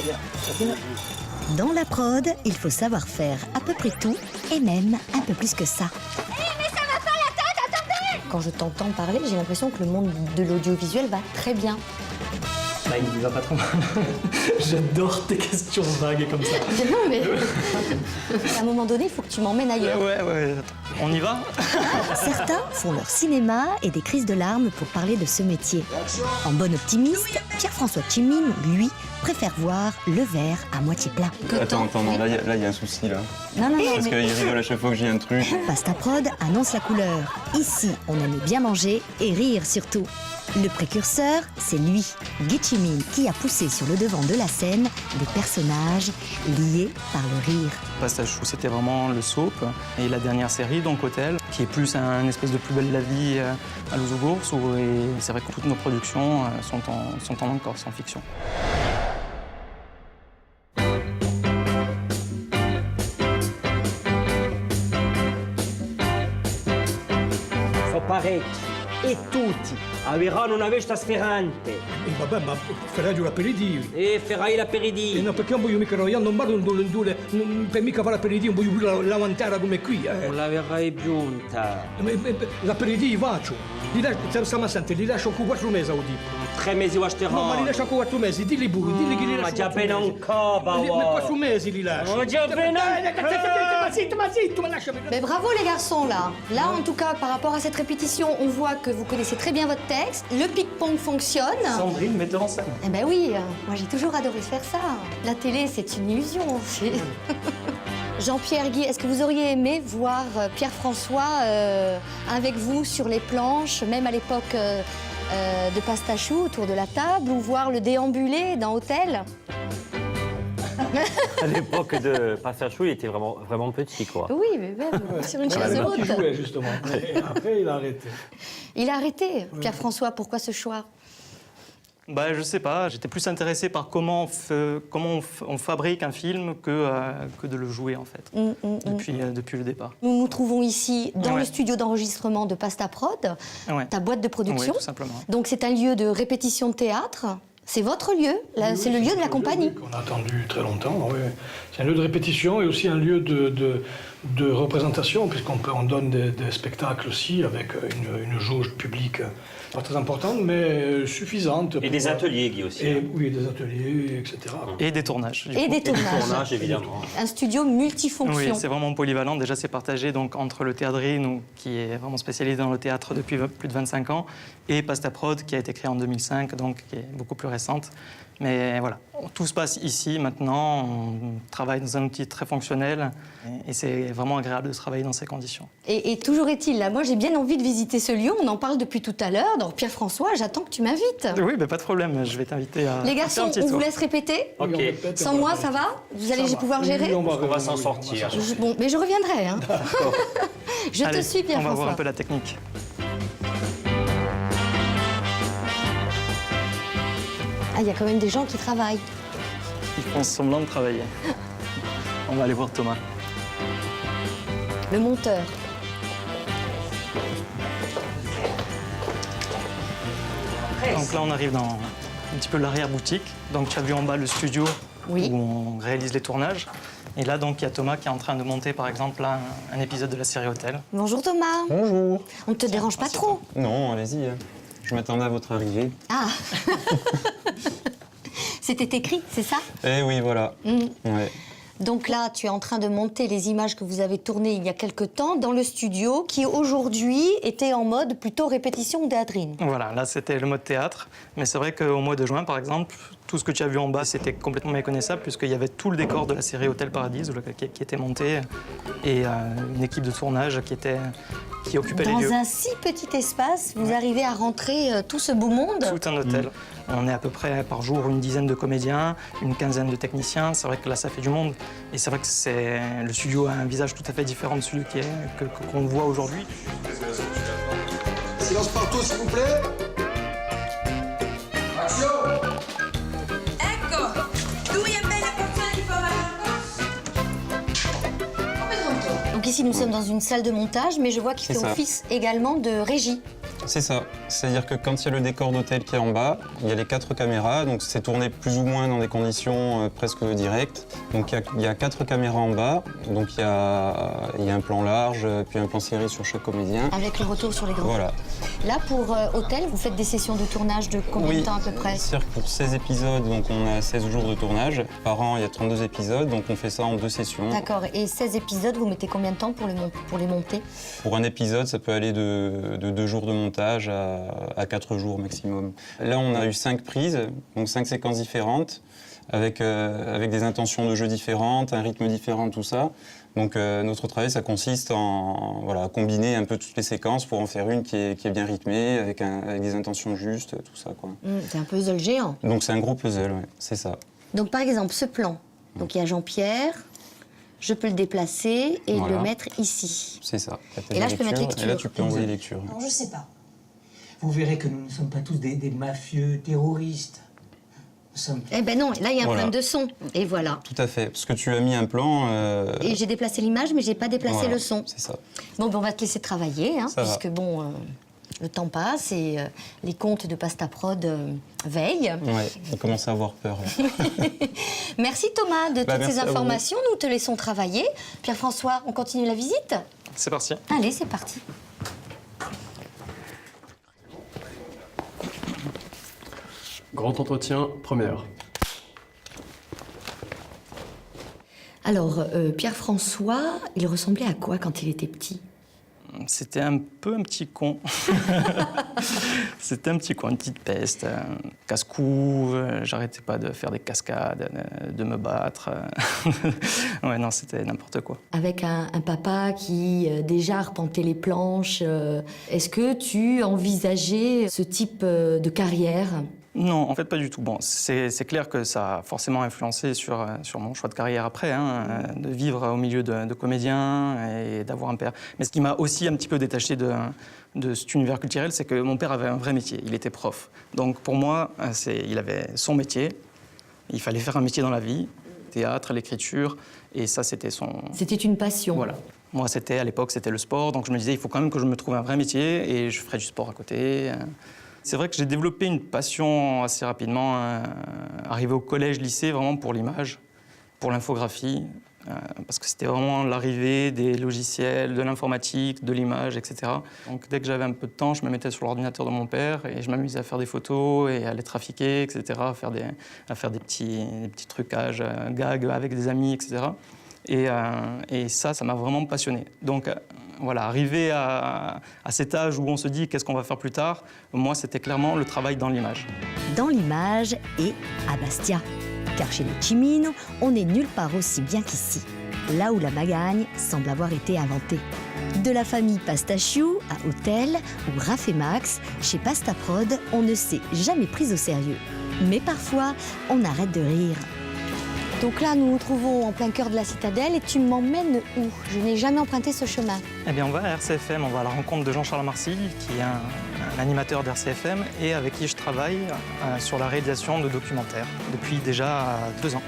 très bien. Merci. Dans la prod, il faut savoir faire à peu près tout, et même un peu plus que ça. Mais ça va pas la tête, attendez! Quand je t'entends parler, j'ai l'impression que le monde de l'audiovisuel va très bien. Bah, il va pas trop mal. J'adore tes questions vagues comme ça. Non, mais à un moment donné, il faut que tu m'emmènes ailleurs. Ouais. On y va? Certains font leur cinéma et des crises de larmes pour parler de ce métier. En bon optimiste, Pierre-François Chimine, lui, préfère voir le verre à moitié plein. Attends, non, là, il y a un souci, là. Non, Parce qu'il rigole à chaque fois que j'ai un truc. Pasta Prod annonce la couleur. Ici, on aime bien manger et rire surtout. Le précurseur, c'est lui, Guy Chimine, qui a poussé sur le devant de la scène des personnages liés par le rire. Pasta Chou, c'était vraiment le soap. Et la dernière série, donc Hôtel, qui est plus un espèce de plus belle la vie à Louzogours. Et c'est vrai que toutes nos productions sont en Corse, en fiction. Parecchi e tutti avranno una vesta sferrante Vabbè, ma farai l'aperitivo. e farai l'aperitivo. No, perché non voglio mica io non vado per mica fare l'aperitivo, voglio la mantara come qui. Non la verrai giunta. L'aperitivo faccio. Stiamo assenti, li lascio con 4 mesi a tipo. 3 mesi o asterò. No, ma li lascio con 4 mesi, dilli pure, dilli che li lascio. Ma già bene un coba, Ma 4 mesi li lascio. Ma già bene Ma zitto, ma lasciami. Mais bravo les garçons là. Là en tout cas par rapport à cette répétition, on voit que vous connaissez très bien votre texte. Le ping-pong fonctionne. Sandrine, metteur en scène. Eh ben oui, moi j'ai toujours adoré faire ça. La télé c'est une illusion. Jean-Pierre Guy, est-ce que vous auriez aimé voir Pierre-François avec vous sur les planches, même à l'époque de Pasta Chou, autour de la table, ou voir le déambuler dans Hôtel? À l'époque de Pasta Chou, il était vraiment petit, quoi. Oui, mais même sur une chaise haute. Il jouait justement. Et après, il a arrêté. Il a arrêté. Pierre-François, pourquoi ce choix? Bah, je sais pas, j'étais plus intéressé par comment on fabrique un film que de le jouer, en fait, depuis le départ. Nous nous trouvons ici dans Ouais. le studio d'enregistrement de Pasta Prod, Ouais. ta boîte de production. Oui, tout simplement. Donc c'est un lieu de répétition de théâtre. C'est votre lieu, là, c'est le lieu de la compagnie. On a attendu très longtemps, oui. C'est un lieu de répétition et aussi un lieu de représentation, puisqu'on donne des spectacles aussi avec une jauge publique pas très importante, mais suffisante. Et des ateliers, Guy, aussi. Oui, des ateliers, etc. Et des tournages. du Et coup. des tournages. Tournage, évidemment. Un studio multifonction. Oui, c'est vraiment polyvalent. Déjà, c'est partagé donc, entre le Théâtre qui est vraiment spécialisé dans le théâtre depuis plus de 25 ans, et Pasta Prod, qui a été créé en 2005, donc qui est beaucoup plus récente. Mais voilà, tout se passe ici, maintenant. On travaille dans un outil très fonctionnel, et c'est vraiment agréable de travailler dans ces conditions. Et toujours est-il, là, moi j'ai bien envie de visiter ce lieu, on en parle depuis tout à l'heure. Donc Pierre-François, j'attends que tu m'invites. Oui, mais pas de problème, je vais t'inviter à Les faire un garçons, petit on vous tour. laisse répéter. Ok. Sans moi, ça va? Vous allez pouvoir gérer? On va s'en sortir. Bon, mais je reviendrai. Hein. Je te Allez, suis, on va voir un Pierre-François. peu la technique. Ah, il y a quand même des gens qui travaillent. Ils font semblant de travailler. On va aller voir Thomas. Le monteur. Donc là, on arrive dans un petit peu l'arrière-boutique. Donc tu as vu en bas le studio Oui. où on réalise les tournages. Et là, donc, il y a Thomas qui est en train de monter, par exemple, là, un épisode de la série Hôtel. Bonjour Thomas. Bonjour. On ne te dérange pas trop? Non, allez-y. Je m'attendais à votre arrivée. Ah. C'était écrit, c'est ça? Eh oui, voilà. Ouais. Donc là, tu es en train de monter les images que vous avez tournées il y a quelque temps dans le studio qui aujourd'hui était en mode plutôt répétition ou théâtrine. Voilà, là, c'était le mode théâtre. Mais c'est vrai qu'au mois de juin, par exemple, tout ce que tu as vu en bas, c'était complètement méconnaissable puisqu'il y avait tout le décor de la série Hôtel Paradis qui était monté et une équipe de tournage qui occupait les lieux. Dans un si petit espace, vous arrivez à rentrer tout ce beau monde. Tout un hôtel. On est à peu près par jour une dizaine de comédiens, une quinzaine de techniciens. C'est vrai que là, ça fait du monde. Et c'est vrai que le studio a un visage tout à fait différent de celui qu'on voit aujourd'hui. Silence partout, s'il vous plaît. Action! Donc ici, nous sommes dans une salle de montage, mais je vois qu'il C'est fait ça. office également de régie. C'est ça. C'est-à-dire que quand il y a le décor d'hôtel qui est en bas, il y a les 4 caméras. Donc c'est tourné plus ou moins dans des conditions presque directes. Donc il y a 4 caméras en bas. Donc il y a un plan large, puis un plan serré sur chaque comédien. Avec le retour sur les grands. Voilà. Là, pour Hôtel, vous faites des sessions de tournage de combien de temps à peu près? C'est-à-dire que pour 16 épisodes, donc on a 16 jours de tournage. Par an, il y a 32 épisodes, donc on fait ça en 2 sessions. D'accord. Et 16 épisodes, vous mettez combien de temps pour les monter? Pour un épisode, ça peut aller de 2 jours de montage à 4 jours maximum. Là, on a eu 5 prises, donc 5 séquences différentes, avec des intentions de jeu différentes, un rythme différent, tout ça. Donc notre travail, ça consiste à combiner un peu toutes les séquences pour en faire une qui est bien rythmée, avec des intentions justes, tout ça, quoi. C'est un puzzle géant. Donc c'est un gros puzzle, ouais, c'est ça. Donc par exemple, ce plan, donc il y a Jean-Pierre, je peux le déplacer et Voilà. le mettre ici. C'est ça. Et là, je peux mettre lecture. Et là, tu peux envoyer lecture. Non, je sais pas. Vous verrez que nous ne sommes pas tous des mafieux terroristes. Nous sommes... Eh ben non, là il y a un Voilà. problème de son. Et voilà. Tout à fait, parce que tu as mis un plan... Et j'ai déplacé l'image, mais j'ai pas déplacé voilà, le son. C'est ça. Bon, ben, on va te laisser travailler, hein, Ça va. puisque bon, le temps passe et les comptes de Pastaprod veillent. Ouais, on commence à avoir peur. Là. Merci Thomas de toutes merci ces à vous. informations. Nous te laissons travailler. Pierre-François, on continue la visite? C'est parti. Allez, c'est parti. Grand entretien, première. Alors, Pierre-François, il ressemblait à quoi quand il était petit? C'était un peu un petit con. C'était un petit con, une petite peste, casse-cou, j'arrêtais pas de faire des cascades, de me battre. Ouais, non, c'était n'importe quoi. Avec un papa qui déjà arpentait les planches, est-ce que tu envisageais ce type de carrière? Non, en fait, pas du tout. Bon, c'est clair que ça a forcément influencé sur mon choix de carrière après, hein, de vivre au milieu de comédiens et d'avoir un père. Mais ce qui m'a aussi un petit peu détaché de cet univers culturel, c'est que mon père avait un vrai métier. Il était prof. Donc pour moi, il avait son métier. Il fallait faire un métier dans la vie, théâtre, l'écriture, et ça, c'était son... C'était une passion. Voilà. Moi, à l'époque, c'était le sport. Donc je me disais, il faut quand même que je me trouve un vrai métier et je ferai du sport à côté. C'est vrai que j'ai développé une passion assez rapidement, arrivé au collège, lycée, vraiment pour l'image, pour l'infographie, parce que c'était vraiment l'arrivée des logiciels, de l'informatique, de l'image, etc. Donc dès que j'avais un peu de temps, je me mettais sur l'ordinateur de mon père et je m'amusais à faire des photos et à les trafiquer, etc., à faire des petits trucages, gags avec des amis, etc. Et ça m'a vraiment passionné. Donc voilà, arrivé à cet âge où on se dit qu'est-ce qu'on va faire plus tard, moi c'était clairement le travail dans l'image. Dans l'image et à Bastia. Car chez les Cimino, on n'est nulle part aussi bien qu'ici, là où la magagne semble avoir été inventée. De la famille Pastachiou à Hôtel ou Raph et Max, chez Pastaprod, on ne s'est jamais pris au sérieux. Mais parfois, on arrête de rire. Donc là, nous nous trouvons en plein cœur de la citadelle et tu m'emmènes où? Je n'ai jamais emprunté ce chemin. Eh bien, on va à RCFM, on va à la rencontre de Jean-Charles Marcy, qui est un animateur d'RCFM et avec qui je travaille sur la réalisation de documentaires depuis déjà 2 ans.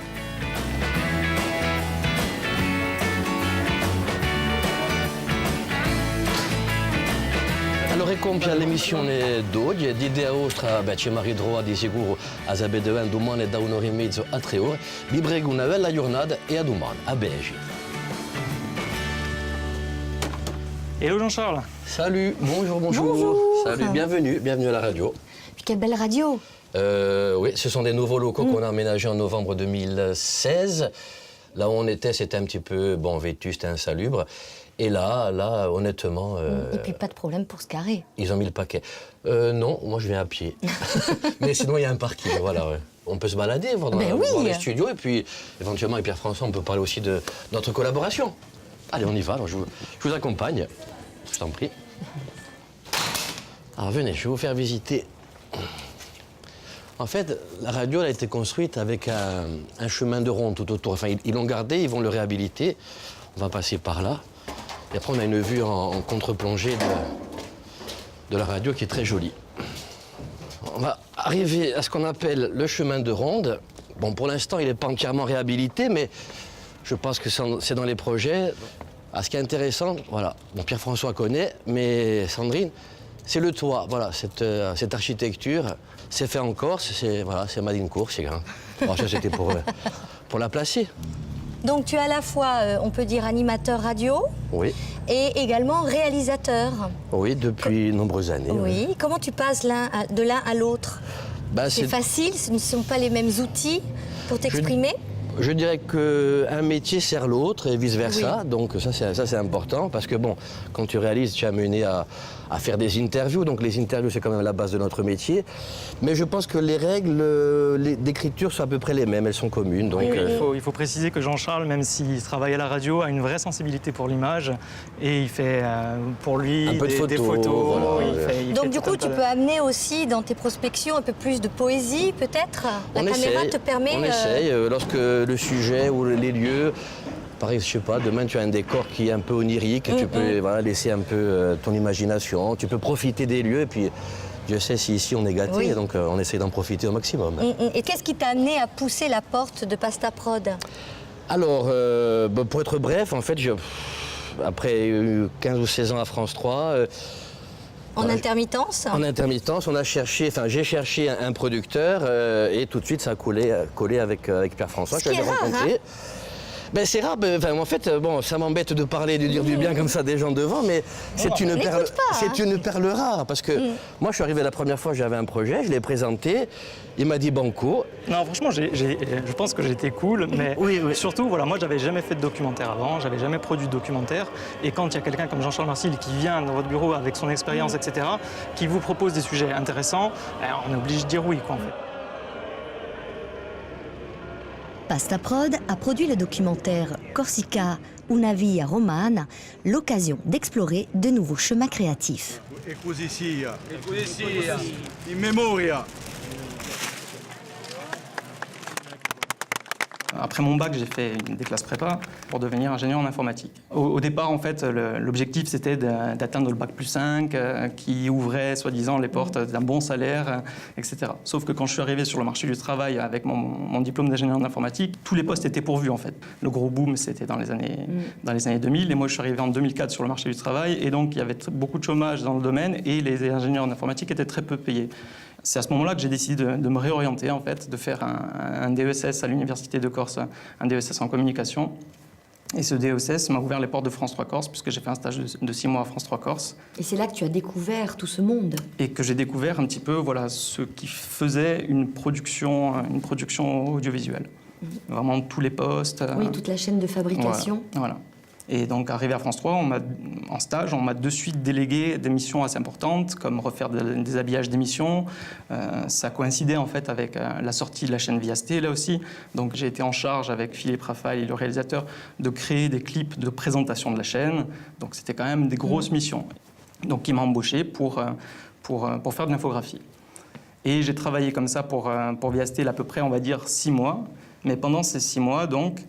Allora compia l'emissione d'oggi, di idea vostra, ci ritrovo di sicuro a sapere domani da 1 ora e mezzo a 3 ore. Vi prego una bella giornata e a domani, a Belgi. Hello Jean-Charles. Salut, bonjour, bonjour. Bonjour. Salut, bienvenue à la radio. Puis quelle belle radio! Oui, ce sont des nouveaux locaux qu'on a aménagés en novembre 2016. Là où on était, c'était un petit peu vétuste et insalubre. Et là, honnêtement... Et puis pas de problème pour se garer. Ils ont mis le paquet. Non, moi je viens à pied. Mais sinon, il y a un parking, voilà. Ouais. On peut se balader, voir les studios, et puis éventuellement, avec Pierre-François, on peut parler aussi de notre collaboration. Allez, on y va, alors je vous accompagne. Je t'en prie. Alors venez, je vais vous faire visiter. En fait, la radio elle a été construite avec un chemin de ronde tout autour. Enfin, ils l'ont gardé, ils vont le réhabiliter. On va passer par là. Et après, on a une vue en contre-plongée de la radio qui est très jolie. On va arriver à ce qu'on appelle le chemin de ronde. Bon, pour l'instant, il n'est pas entièrement réhabilité, mais je pense que c'est dans les projets. ce qui est intéressant, voilà, bon, Pierre-François connaît, mais Sandrine, c'est le toit, voilà, cette architecture, c'est fait en Corse, c'est made in Corse, c'est grand. Alors ça, c'était pour la placer. Donc tu es à la fois, on peut dire, animateur radio Oui. et également réalisateur. Oui, depuis de nombreuses années. Oui. Comment tu passes de l'un à l'autre? C'est facile, ce ne sont pas les mêmes outils pour t'exprimer? Je dirais qu'un métier sert l'autre et vice-versa. Oui. Donc ça c'est important parce que bon, quand tu réalises, tu es amené à faire des interviews. Donc les interviews, c'est quand même la base de notre métier. Mais je pense que les règles d'écriture sont à peu près les mêmes, elles sont communes. Donc, il faut préciser que Jean-Charles, même s'il travaille à la radio, a une vraie sensibilité pour l'image. Et il fait pour lui un peu des photos. Voilà, donc du coup, tu peux amener aussi dans tes prospections un peu plus de poésie, peut-être? La caméra te permet... On essaye, lorsque le sujet ou les lieux... Pareil, je sais pas, demain tu as un décor qui est un peu onirique, tu peux laisser un peu ton imagination, tu peux profiter des lieux et puis Dieu sait si ici on est gâté, donc on essaie d'en profiter au maximum. Et qu'est-ce qui t'a amené à pousser la porte de Pasta Prod? Alors, pour être bref, en fait, après 15 ou 16 ans à France 3... En intermittence? En intermittence, j'ai cherché un producteur et tout de suite ça a collé avec Pierre-François que j'avais rencontré. Ben, c'est rare, en fait, bon, ça m'embête de parler, de dire du bien comme ça des gens devant, mais c'est une perle rare. Parce que moi, je suis arrivé la première fois, j'avais un projet, je l'ai présenté, il m'a dit banco. Non, franchement, je pense que j'étais cool, mais surtout, voilà, moi, j'avais jamais fait de documentaire avant, j'avais jamais produit de documentaire. Et quand il y a quelqu'un comme Jean-Charles Marcil qui vient dans votre bureau avec son expérience, etc., qui vous propose des sujets intéressants, on est obligé de dire oui, quoi, en fait. Pasta Prod a produit le documentaire Corsica, una via romana, l'occasion d'explorer de nouveaux chemins créatifs. E così sia, in memoria. Après mon bac, j'ai fait des classes prépa pour devenir ingénieur en informatique. Au départ, en fait, l'objectif, c'était d'atteindre le bac plus 5, qui ouvrait, soi-disant, les portes d'un bon salaire, etc. Sauf que quand je suis arrivé sur le marché du travail avec mon diplôme d'ingénieur en informatique, tous les postes étaient pourvus, en fait. Le gros boom, c'était dans les années 2000. Et moi, je suis arrivé en 2004 sur le marché du travail. Et donc, il y avait beaucoup de chômage dans le domaine et les ingénieurs en informatique étaient très peu payés. C'est à ce moment-là que j'ai décidé de me réorienter, en fait, de faire un DESS à l'Université de Corse, un DESS en communication. Et ce DESS m'a ouvert les portes de France 3 Corse, puisque j'ai fait un stage de 6 mois à France 3 Corse. Et c'est là que tu as découvert tout ce monde. Et que j'ai découvert un petit peu ce qui faisait une production audiovisuelle. Vraiment tous les postes. Oui, toute la chaîne de fabrication. Voilà. Et donc, arrivé à France 3, en stage, on m'a de suite délégué des missions assez importantes, comme refaire des habillages d'émissions. Ça coïncidait en fait avec la sortie de la chaîne Viasté, là aussi. Donc, j'ai été en charge avec Philippe Raffael, le réalisateur, de créer des clips de présentation de la chaîne. Donc, c'était quand même des grosses missions. Donc, il m'a embauché pour faire de l'infographie. Et j'ai travaillé comme ça pour Viasté à peu près, on va dire, 6 mois. Mais pendant ces 6 mois, donc,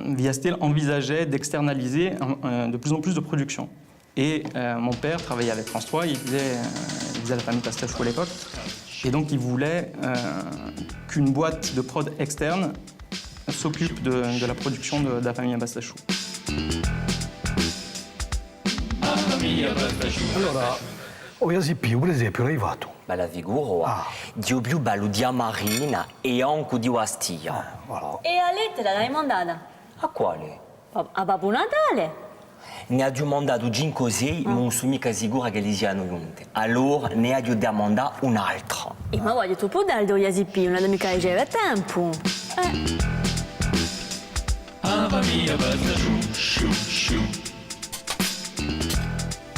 Viasté envisageait d'externaliser de plus en plus de production. Et mon père travaillait avec France 3, il faisait la famille Pastachou à l'époque. Et donc il voulait qu'une boîte de prod externe s'occupe de la production de la famille Pastachou. Allora, Oyasipi, per esempio, l'hai fatto? Bella figura, di più bello di Amarina e anche di Ostia. E la lettera l'hai mandata? A quale? A Babbo Natale. Ne ha mandato 5-6, non sono mica sicura che li siano giunte. Allora ne ha da mandare un'altra. Ma voglio troppo dare do Oyasipi, non è mica riceve tempo.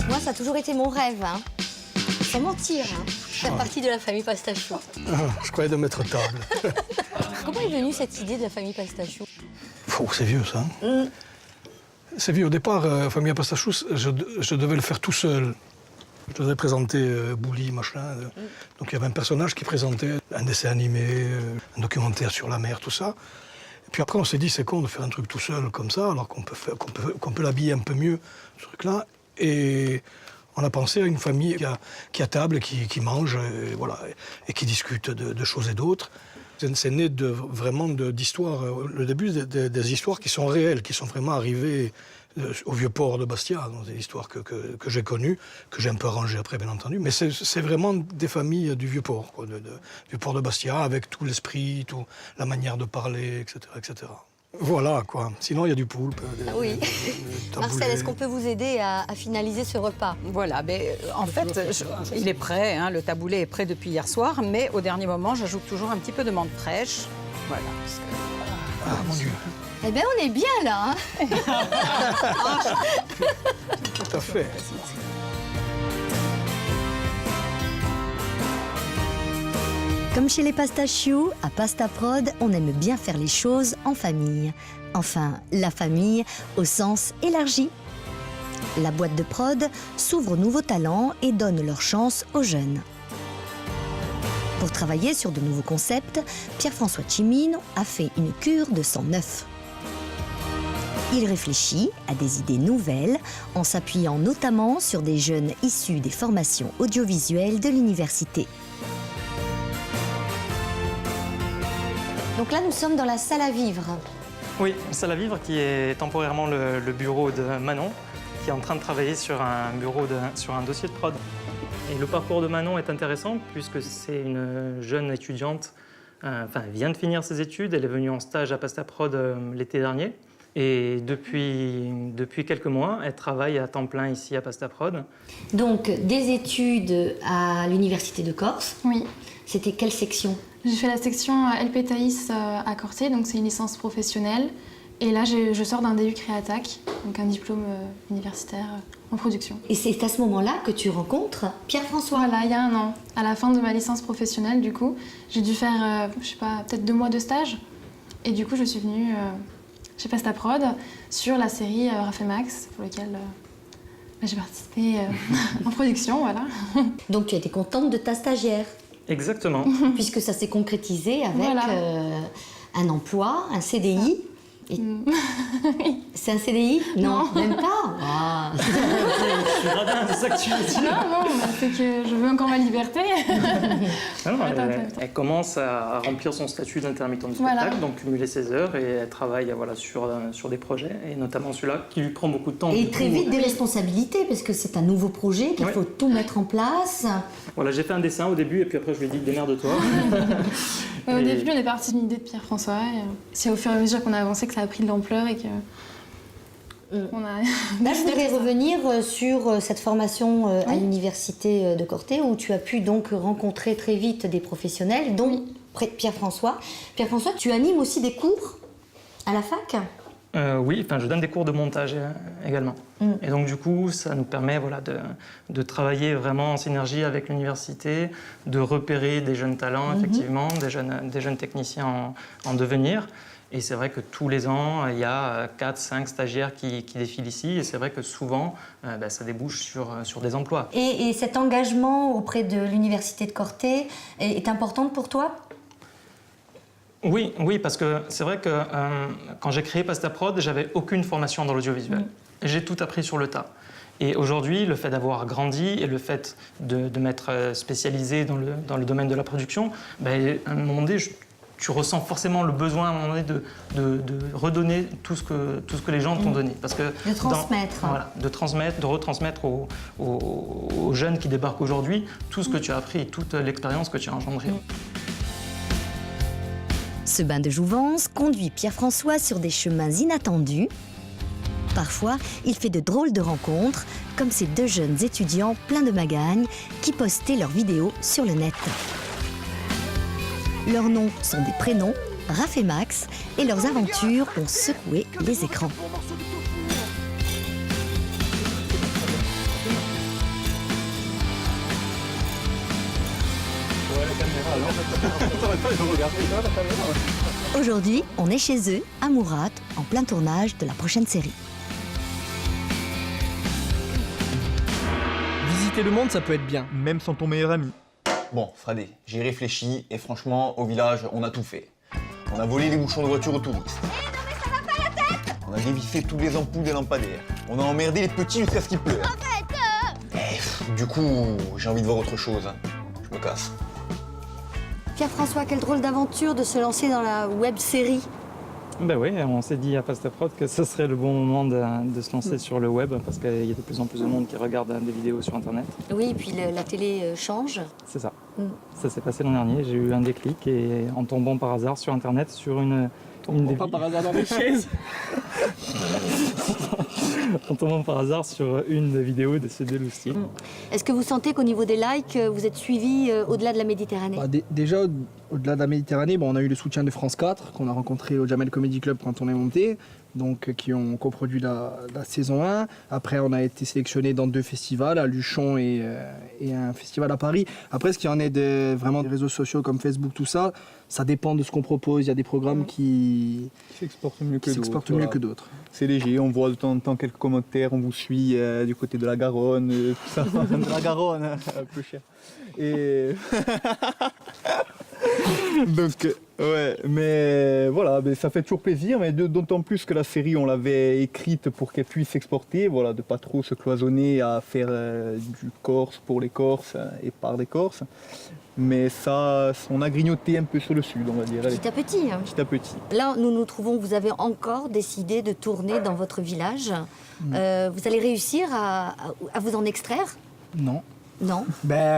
Moi, ça a toujours été mon rêve, sans mentir, faire partie de la famille Pastachou. Je croyais de mettre table. Comment est venue cette idée de la famille Pastachou? C'est vieux, ça. C'est vieux. Au départ, famille Pastachou, je devais le faire tout seul. Je devais présenter Bouli, machin. Donc il y avait un personnage qui présentait un dessin animé, un documentaire sur la mer, tout ça. Et puis après, on s'est dit, c'est con de faire un truc tout seul comme ça, alors qu'on peut l'habiller un peu mieux, ce truc-là. Et on a pensé à une famille qui a table, qui mange, et, voilà, et qui discute de choses et d'autres. C'est né vraiment d'histoires, le début des histoires qui sont réelles, qui sont vraiment arrivées au Vieux-Port de Bastia, donc des histoires que j'ai connues, que j'ai un peu arrangées après, bien entendu. Mais c'est vraiment des familles du Vieux-Port, quoi, du Vieux-Port de Bastia, avec tout l'esprit, toute la manière de parler, etc., etc. Voilà, quoi. Sinon, il y a du poulpe. Oui. Marcel, est-ce qu'on peut vous aider à finaliser ce repas? Voilà, mais en fait, il est prêt, hein, le taboulé est prêt depuis hier soir, mais au dernier moment, j'ajoute toujours un petit peu de menthe fraîche. Voilà. Parce que, Ah, mon Dieu. Eh bien, on est bien là, hein. Tout à fait. Comme chez les Pastachios, à Pasta Prod, on aime bien faire les choses en famille. Enfin, la famille au sens élargi. La boîte de prod s'ouvre aux nouveaux talents et donne leur chance aux jeunes. Pour travailler sur de nouveaux concepts, Pierre-François Cimino a fait une cure de sang neuf. Il réfléchit à des idées nouvelles en s'appuyant notamment sur des jeunes issus des formations audiovisuelles de l'université. Donc là, nous sommes dans la salle à vivre. Oui, salle à vivre qui est temporairement le bureau de Manon, qui est en train de travailler sur un dossier de prod. Et le parcours de Manon est intéressant puisque c'est une jeune étudiante, elle vient de finir ses études, elle est venue en stage à Pasta Prod l'été dernier. Et depuis quelques mois, elle travaille à temps plein ici à Pasta Prod. Donc, des études à l'université de Corse. Oui. C'était quelle section? J'ai fait la section LP Thaïs à Corté, donc c'est une licence professionnelle. Et là, je sors d'un DU Créatac, donc un diplôme universitaire en production. Et c'est à ce moment-là que tu rencontres Pierre-François? Voilà, il y a 1 an. À la fin de ma licence professionnelle, du coup, j'ai dû faire, je sais pas, peut-être 2 mois de stage. Et du coup, je suis venue chez Pasta Prod sur la série Raph et Max, pour laquelle j'ai participé en production, voilà. Donc tu as été contente de ta stagiaire? Exactement. Puisque ça s'est concrétisé avec Voilà. un emploi, un CDI. C'est un CDI? Non, même pas. Ah. Je suis radin, c'est ça que tu veux dire. Non, c'est que je veux encore ma liberté. Non, elle commence à remplir son statut d'intermittent du Voilà. spectacle, donc cumuler ses heures, et elle travaille sur des projets, et notamment celui-là qui lui prend beaucoup de temps. Et très vite des responsabilités, parce que c'est un nouveau projet, qu'il faut tout mettre en place. Voilà, j'ai fait un dessin au début, et puis après je lui ai dit démerde-toi. Au début, on est parti d'une idée de Pierre-François. C'est au fur et à mesure qu'on a avancé que ça a pris de l'ampleur et que. Là, je voudrais revenir sur cette formation à l'université de Corté, où tu as pu donc rencontrer très vite des professionnels, dont Pierre-François. Pierre-François, tu animes aussi des cours à la fac? Oui, je donne des cours de montage également. Et donc du coup, ça nous permet de travailler vraiment en synergie avec l'université, de repérer des jeunes talents, effectivement, des jeunes techniciens en devenir. Et c'est vrai que tous les ans, il y a 4-5 stagiaires qui défilent ici. Et c'est vrai que souvent, ça débouche sur des emplois. Et cet engagement auprès de l'université de Corté est important pour toi? Oui, parce que c'est vrai que quand j'ai créé Pasta Prod, j'avais aucune formation dans l'audiovisuel. J'ai tout appris sur le tas. Et aujourd'hui, le fait d'avoir grandi et le fait de m'être spécialisé dans le domaine de la production, à un moment donné, tu ressens forcément le besoin à un moment donné de redonner tout ce que les gens t'ont donné. Parce que de transmettre. De transmettre, de retransmettre aux jeunes qui débarquent aujourd'hui tout ce que tu as appris et toute l'expérience que tu as engendrée. Ce bain de jouvence conduit Pierre-François sur des chemins inattendus. Parfois, il fait de drôles de rencontres, comme ces 2 jeunes étudiants pleins de magagne qui postaient leurs vidéos sur le net. Leurs noms sont des prénoms, Raph et Max, et leurs aventures ont secoué les écrans. Aujourd'hui, on est chez eux, à Mourat, en plein tournage de la prochaine série. Visiter le monde, ça peut être bien, même sans ton meilleur ami. Bon, Fradé, j'ai réfléchi et franchement, au village, on a tout fait. On a volé les bouchons de voiture aux touristes. On a dévissé toutes les ampoules des lampadaires. On a emmerdé les petits jusqu'à ce qu'ils pleurent. Du coup, j'ai envie de voir autre chose. Je me casse. Pierre-François, quelle drôle d'aventure de se lancer dans la web-série. Ben oui, on s'est dit à Pastaprod que ce serait le bon moment de se lancer sur le web parce qu'il y a de plus en plus de monde qui regarde des vidéos sur Internet. Oui, et puis la télé change. C'est ça. Ça s'est passé l'an dernier. J'ai eu un déclic et en tombant par hasard sur Internet sur Pas par hasard dans les chaises. En tombant par hasard sur une vidéo de ce Deloustier. Est-ce que vous sentez qu'au niveau des likes, vous êtes suivi au-delà de la Méditerranée? Déjà, au-delà de la Méditerranée, on a eu le soutien de France 4, qu'on a rencontré au Jamel Comedy Club quand on est monté, donc qui ont coproduit la saison 1. Après, on a été sélectionné dans 2 festivals, à Luchon et un festival à Paris. Après, ce qui en est vraiment des réseaux sociaux comme Facebook, tout ça, ça dépend de ce qu'on propose. Il y a des programmes qui s'exportent mieux que d'autres. d'autres. C'est léger, on voit de temps en temps quelques commentaires, on vous suit du côté de la Garonne, tout ça. De la Garonne, un peu cher. Et... Donc, ouais, mais voilà, ça fait toujours plaisir, mais d'autant plus que la série, on l'avait écrite pour qu'elle puisse s'exporter, voilà, de pas trop se cloisonner à faire du Corse pour les Corses et par des Corses. Mais ça, on a grignoté un peu sur le sud, on va dire. Petit à petit. Petit à petit. Là, nous trouvons que vous avez encore décidé de tourner dans votre village. Vous allez réussir à vous en extraire? Non. Non.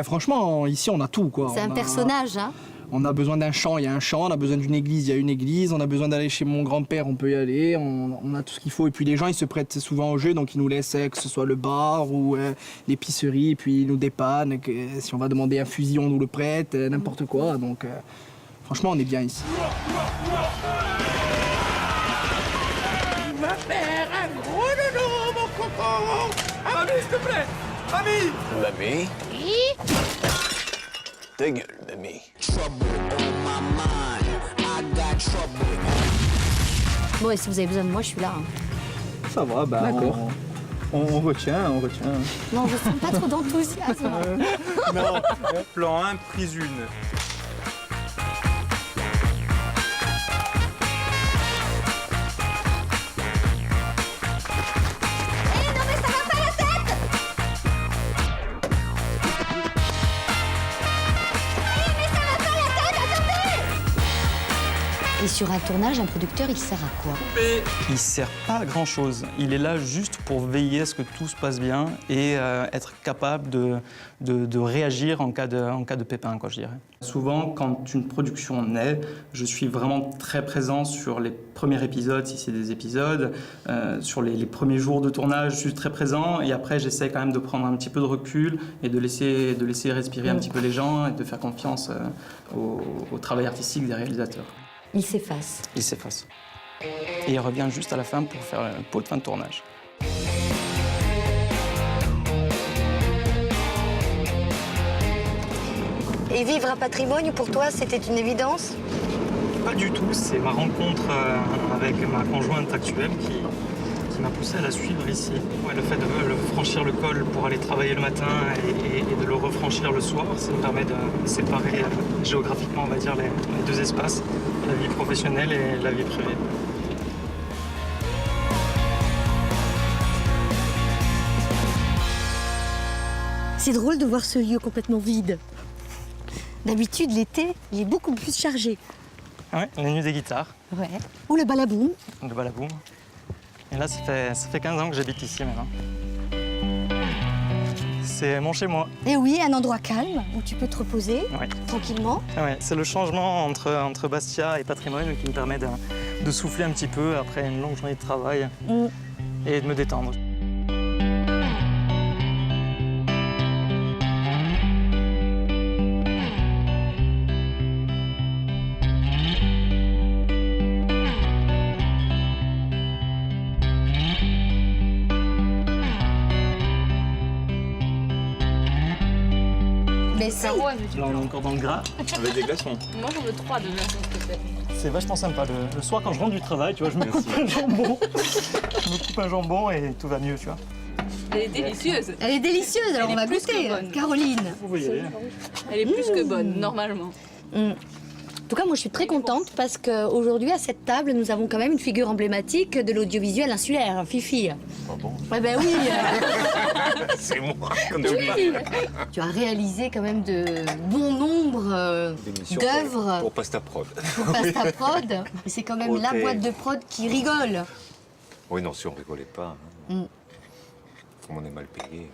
Franchement, ici, on a tout, quoi. C'est un personnage, hein? On a besoin d'un champ, il y a un champ. On a besoin d'une église, il y a une église. On a besoin d'aller chez mon grand-père, on peut y aller. On a tout ce qu'il faut. Et puis les gens, ils se prêtent souvent au jeu, donc ils nous laissent que ce soit le bar ou l'épicerie. Et puis ils nous dépannent. Si on va demander un fusil, on nous le prête, n'importe quoi. Donc franchement, on est bien ici. Il va faire un gros dodo, mon coco. Mamie, s'il te plaît. Mamie. Mamie. Oui. Ta gueule, mamie. Bon, et si vous avez besoin de moi, je suis là. Ça va, D'accord. On retient. Non, je sens pas trop d'enthousiasme. Non, plan 1, prise 1. Et sur un tournage, un producteur, il sert à quoi? Il sert pas à grand chose. Il est là juste pour veiller à ce que tout se passe bien et être capable de réagir en cas de pépin, quoi, je dirais. Souvent, quand une production naît, je suis vraiment très présent sur les premiers épisodes, si c'est des épisodes, sur les premiers jours de tournage, je suis très présent et après, j'essaie quand même de prendre un petit peu de recul et de laisser respirer un petit peu les gens et de faire confiance au travail artistique des réalisateurs. Il s'efface. Il s'efface. Et il revient juste à la fin pour faire le pot de fin de tournage. Et vivre à Patrimoine, pour toi, c'était une évidence? Pas du tout. C'est ma rencontre avec ma conjointe actuelle qui m'a poussé à la suivre ici. Ouais, le fait de franchir le col pour aller travailler le matin et de le refranchir le soir, ça me permet de séparer géographiquement, on va dire, les 2 espaces, la vie professionnelle et la vie privée. C'est drôle de voir ce lieu complètement vide. D'habitude, l'été, il est beaucoup plus chargé. Ouais, les nuits des guitares. Ouais. Ou le balaboum. Le balaboum. Et là, ça fait 15 ans que j'habite ici maintenant. C'est mon chez-moi. Et oui, un endroit calme où tu peux te reposer tranquillement. Ouais, c'est le changement entre Bastia et Patrimoine qui me permet de souffler un petit peu après une longue journée de travail et de me détendre. Mais si. Là, on est encore dans le gras. Avec des glaçons. Moi, j'en veux 3 de glaçons, s'il te plaît. C'est vachement sympa. Le soir, quand je rentre du travail, tu vois, je me coupe un jambon. Je me coupe un jambon et tout va mieux, tu vois. Elle est délicieuse. Elle est délicieuse, alors on va goûter, Caroline. Vous voyez. Elle est plus que bonne, normalement. En tout cas, moi, je suis très contente parce qu'aujourd'hui, à cette table, nous avons quand même une figure emblématique de l'audiovisuel insulaire, Fifi. Ah bon? Ouais, ben oui. C'est moi, comme tu Oui. Tu as réalisé quand même de bon nombre D'émissions d'œuvres pour Pasta Prod. pour Pasta Prod. Et c'est quand même la Ok. boîte de prod qui rigole. Oui, non, si on rigolait pas, hein. Mm. Comme on est mal payé.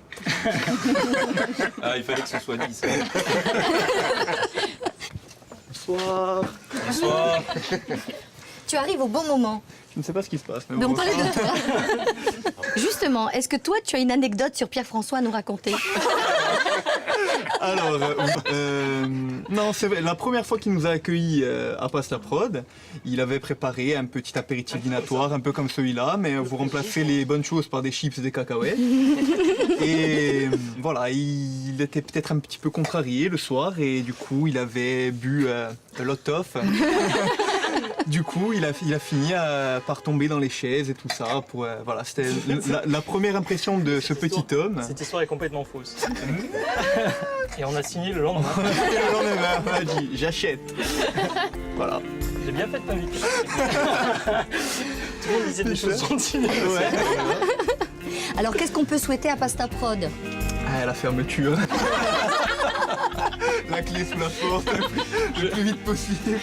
Ah, il fallait que ce soit dit, ça. Bonsoir. Bonsoir. Tu arrives au bon moment. Je ne sais pas ce qui se passe. Mais on parlait de toi. Justement, est-ce que toi, tu as une anecdote sur Pierre-François à nous raconter? Alors, non, c'est vrai. La première fois qu'il nous a accueillis à Pasta Prod, il avait préparé un petit apéritif dînatoire, un peu comme celui-là, mais vous remplacez les bonnes choses par des chips et des cacahuètes. Et voilà, il était peut-être un petit peu contrarié le soir, et du coup, il avait bu a lot of. Du coup, il a fini par tomber dans les chaises et tout ça. Voilà, c'était la première impression de ce petit homme. Cette histoire est complètement fausse. Et on a signé le lendemain. Le lendemain, on a dit j'achète. Voilà. J'ai bien fait de t'inviter. Tout le monde disait des choses gentilles. Ouais. Alors, qu'est-ce qu'on peut souhaiter à Pasta Prod? Ah, la fermeture. La clé sous la porte, le plus vite possible.